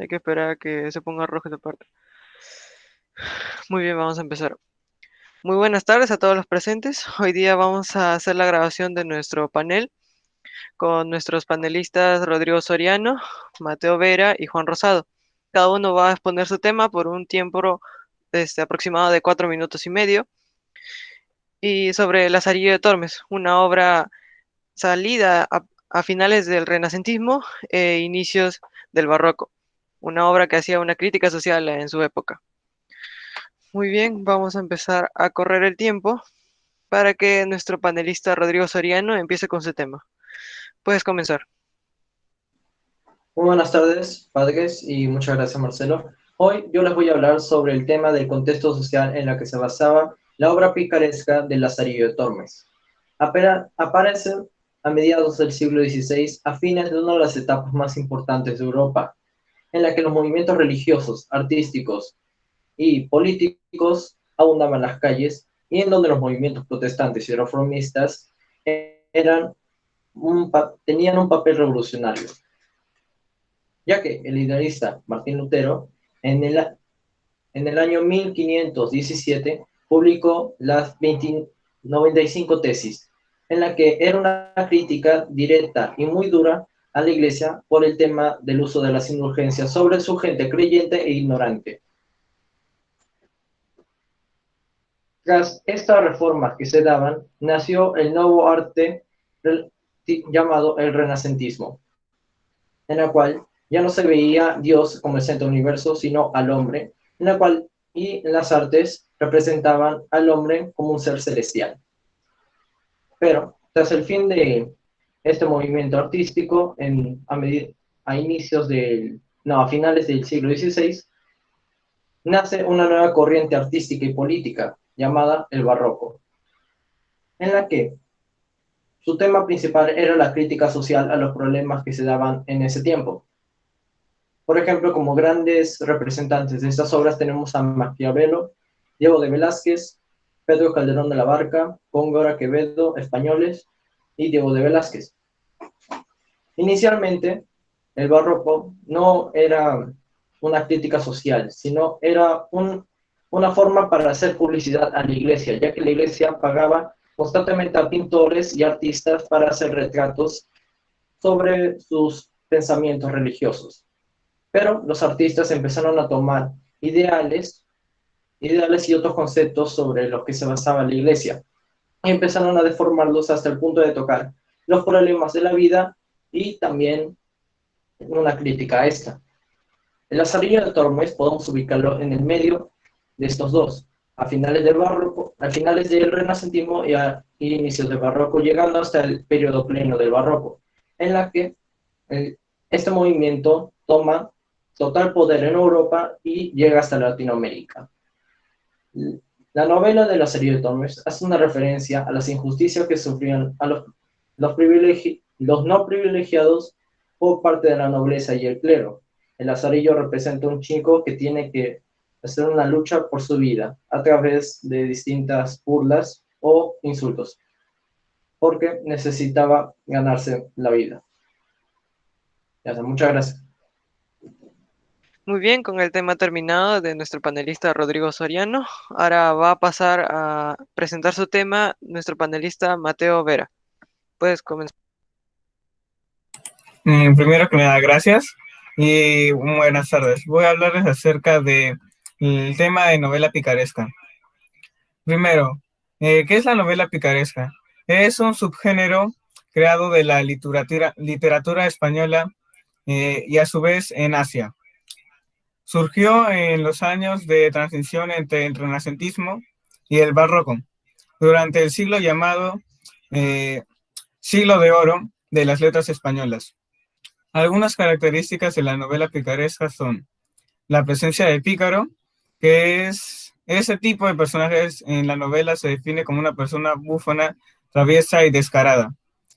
Hay que esperar a que se ponga rojo esta parte. Muy bien, vamos a empezar. Muy buenas tardes a todos los presentes. Hoy día vamos a hacer la grabación de nuestro panel con nuestros panelistas Rodrigo Soriano, Mateo Vera y Juan Rosado. Cada uno va a exponer su tema por un tiempo aproximado de 4 minutos y medio. Y sobre Lazarillo de Tormes, una obra salida a finales del Renacentismo e inicios del Barroco. Una obra que hacía una crítica social en su época. Muy bien, vamos a empezar a correr el tiempo para que nuestro panelista Rodrigo Soriano empiece con su tema. Puedes comenzar. Muy buenas tardes, padres, y muchas gracias, Marcelo. Hoy yo les voy a hablar sobre el tema del contexto social en la que se basaba la obra picaresca de Lazarillo de Tormes. Aparece a mediados del siglo XVI, a fines de una de las etapas más importantes de Europa, en la que los movimientos religiosos, artísticos y políticos abundaban en las calles y en donde los movimientos protestantes y reformistas tenían un papel revolucionario, ya que el idealista Martín Lutero en el año 1517 publicó las 95 tesis, en la que era una crítica directa y muy dura a la Iglesia por el tema del uso de las indulgencias sobre su gente creyente e ignorante. Tras estas reformas que se daban, nació el nuevo arte llamado el renacentismo, en la cual ya no se veía Dios como el centro del universo, sino al hombre, en la cual y las artes representaban al hombre como un ser celestial. Pero tras el fin de este movimiento artístico, a inicios del, no, a finales del siglo XVI, nace una nueva corriente artística y política llamada el barroco, en la que su tema principal era la crítica social a los problemas que se daban en ese tiempo. Por ejemplo, como grandes representantes de estas obras tenemos a Maquiavelo, Diego de Velázquez, Pedro Calderón de la Barca, Góngora Quevedo, españoles, y Diego de Velázquez. Inicialmente, el barroco no era una crítica social, sino era una forma para hacer publicidad a la iglesia, ya que la iglesia pagaba constantemente a pintores y artistas para hacer retratos sobre sus pensamientos religiosos. Pero los artistas empezaron a tomar ideales y otros conceptos sobre los que se basaba la iglesia, y empezaron a deformarlos hasta el punto de tocar los problemas de la vida y también una crítica a esta. El Lazarillo de Tormes podemos ubicarlo en el medio de estos dos, a finales del barroco, a finales del renacentismo y inicios del barroco, llegando hasta el periodo pleno del barroco, en la que este movimiento toma total poder en Europa y llega hasta Latinoamérica. La novela de Lazarillo de Tormes hace una referencia a las injusticias que sufrían a los no privilegiados por parte de la nobleza y el clero. El Lazarillo representa un chico que tiene que hacer una lucha por su vida a través de distintas burlas o insultos, porque necesitaba ganarse la vida. Ya está, muchas gracias. Muy bien, con el tema terminado de nuestro panelista Rodrigo Soriano. Ahora va a pasar a presentar su tema nuestro panelista Mateo Vera. Puedes comenzar. Primero que nada, gracias y buenas tardes. Voy a hablarles acerca del tema de novela picaresca. Primero, ¿qué es la novela picaresca? Es un subgénero creado de la literatura española y a su vez en Asia. Surgió en los años de transición entre el Renacentismo y el Barroco, durante el siglo llamado eh, Siglo de Oro de las Letras Españolas. Algunas características de la novela picaresca son la presencia del pícaro, que es ese tipo de personajes en la novela se define como una persona bufona, traviesa y descarada.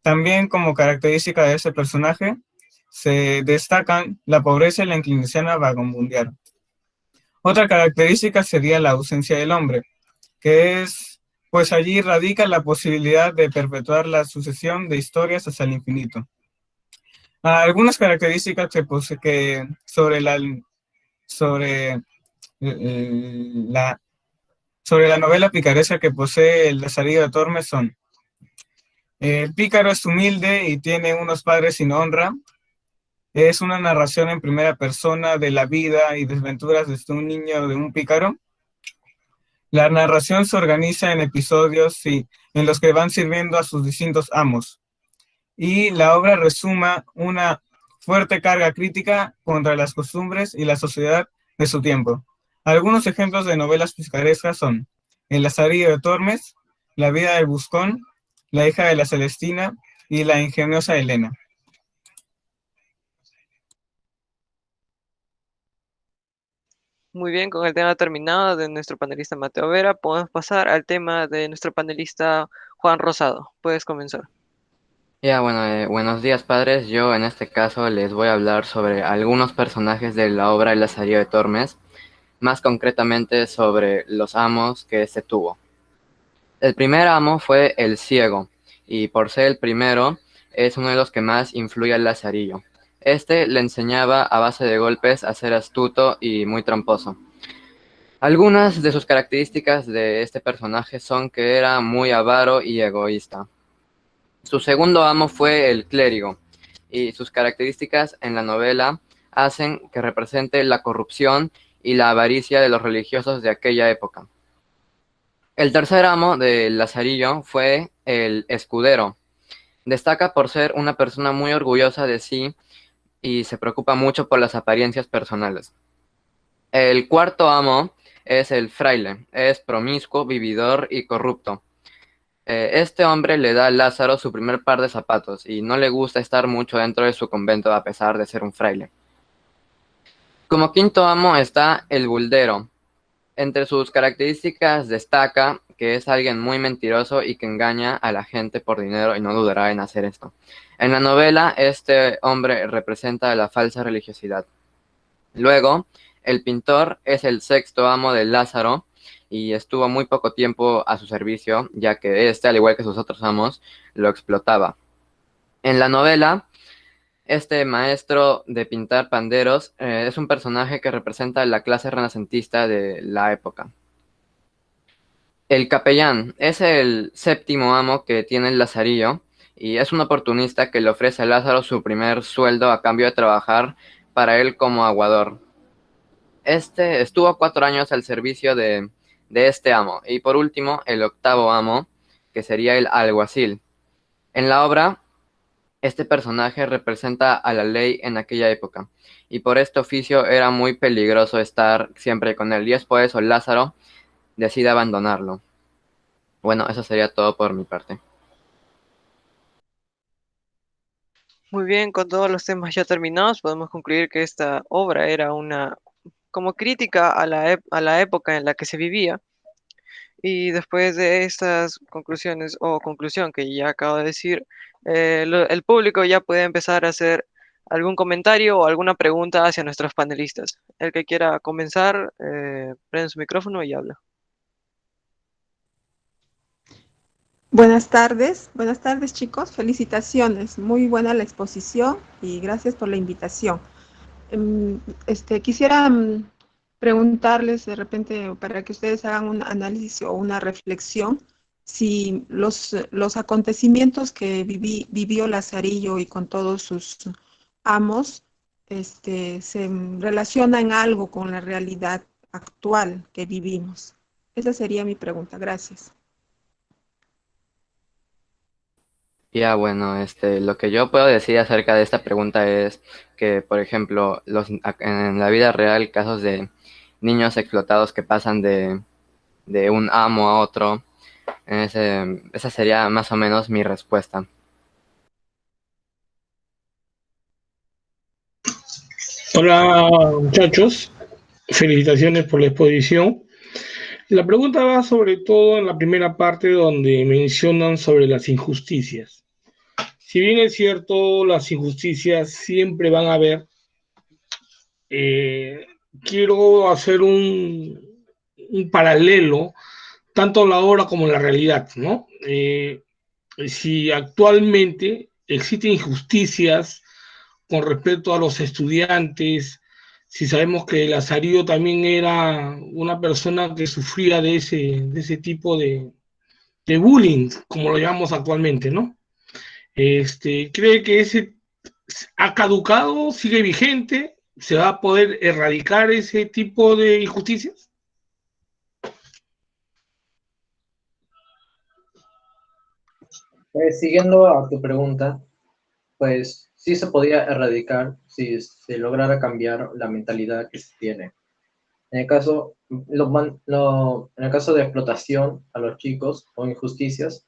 También como característica de ese personaje se destacan la pobreza y la inclinación a vagabundear. Otra característica sería la ausencia del hombre, que es, pues allí radica la posibilidad de perpetuar la sucesión de historias hasta el infinito. Algunas características que sobre la, sobre la novela picaresca que posee el Lazarillo de Tormes son: el pícaro es humilde y tiene unos padres sin honra. Es una narración en primera persona de la vida y desventuras de un niño de un pícaro. La narración se organiza en episodios en los que van sirviendo a sus distintos amos. Y la obra resuma una fuerte carga crítica contra las costumbres y la sociedad de su tiempo. Algunos ejemplos de novelas picarescas son El Lazarillo de Tormes, La vida del Buscón, La hija de la Celestina y La ingeniosa Elena. Muy bien, con el tema terminado de nuestro panelista Mateo Vera, podemos pasar al tema de nuestro panelista Juan Rosado. Puedes comenzar. Ya, bueno, buenos días, padres. Yo en este caso les voy a hablar sobre algunos personajes de la obra El Lazarillo de Tormes, más concretamente sobre los amos que se tuvo. El primer amo fue el ciego, y por ser el primero, es uno de los que más influye al Lazarillo. Este le enseñaba a base de golpes a ser astuto y muy tramposo. Algunas de sus características de este personaje son que era muy avaro y egoísta. Su segundo amo fue el clérigo, y sus características en la novela hacen que represente la corrupción y la avaricia de los religiosos de aquella época. El tercer amo del Lazarillo fue el escudero. Destaca por ser una persona muy orgullosa de sí y se preocupa mucho por las apariencias personales. El cuarto amo es el fraile. Es promiscuo, vividor y corrupto. Este hombre le da a Lázaro su primer par de zapatos y no le gusta estar mucho dentro de su convento a pesar de ser un fraile. Como quinto amo está el buldero. Entre sus características destaca que es alguien muy mentiroso y que engaña a la gente por dinero y no dudará en hacer esto. En la novela, este hombre representa la falsa religiosidad. Luego, el pintor es el sexto amo de Lázaro y estuvo muy poco tiempo a su servicio, ya que este, al igual que sus otros amos, lo explotaba. En la novela, este maestro de pintar panderos es un personaje que representa la clase renacentista de la época. El capellán es el séptimo amo que tiene el Lazarillo y es un oportunista que le ofrece a Lázaro su primer sueldo a cambio de trabajar para él como aguador. Este estuvo 4 años al servicio de este amo. Y por último, el octavo amo, que sería el alguacil. En la obra, este personaje representa a la ley en aquella época. Y por este oficio era muy peligroso estar siempre con él. Y es por eso Lázaro decide abandonarlo. Bueno, eso sería todo por mi parte. Muy bien, con todos los temas ya terminados, podemos concluir que esta obra era una como crítica a a la época en la que se vivía. Y después de estas conclusiones o conclusión que ya acabo de decir, el público ya puede empezar a hacer algún comentario o alguna pregunta hacia nuestros panelistas. El que quiera comenzar, prende su micrófono y habla. Buenas tardes chicos, felicitaciones, muy buena la exposición y gracias por la invitación. Quisiera preguntarles de repente para que ustedes hagan un análisis o una reflexión si los acontecimientos que vivió Lazarillo y con todos sus amos se relacionan en algo con la realidad actual que vivimos. Esa sería mi pregunta, gracias. Ya, bueno, lo que yo puedo decir acerca de esta pregunta es que, por ejemplo, en la vida real, casos de niños explotados que pasan de un amo a otro, esa sería más o menos mi respuesta. Hola muchachos, felicitaciones por la exposición. La pregunta va sobre todo en la primera parte donde mencionan sobre las injusticias. Si bien es cierto, las injusticias siempre van a haber, eh, quiero hacer un paralelo tanto en la obra como en la realidad, ¿no? Si actualmente existen injusticias con respecto a los estudiantes, si sabemos que Lazarillo también era una persona que sufría de ese tipo de bullying, como lo llamamos actualmente, ¿no? ¿Cree que ese ha caducado, sigue vigente? ¿Se va a poder erradicar ese tipo de injusticias? Siguiendo a tu pregunta, pues sí se podía erradicar si se lograra cambiar la mentalidad que se tiene. En el caso, en el caso de explotación a los chicos o injusticias,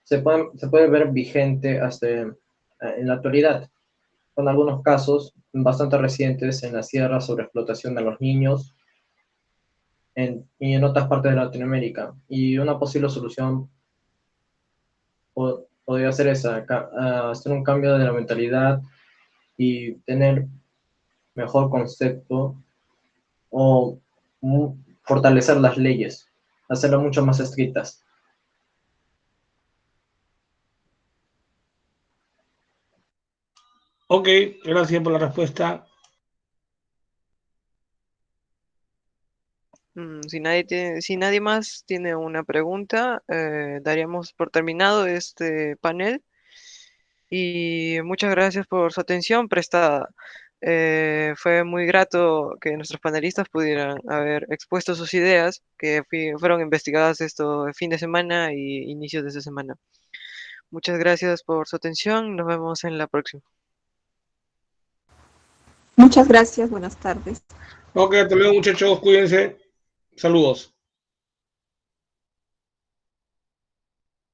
se puede ver vigente hasta en la actualidad, con algunos casos bastante recientes en la sierra sobre explotación de los niños y en otras partes de Latinoamérica. Y una posible solución podría ser esa, hacer un cambio de la mentalidad y tener mejor concepto o fortalecer las leyes, hacerlas mucho más estrictas. Ok, gracias por la respuesta. Si nadie más tiene una pregunta, daríamos por terminado este panel y muchas gracias por su atención prestada. Fue muy grato que nuestros panelistas pudieran haber expuesto sus ideas que fueron investigadas esto fin de semana y inicios de esta semana. Muchas gracias por su atención. Nos vemos en la próxima. Muchas gracias, buenas tardes. Ok, hasta luego muchachos, cuídense. Saludos.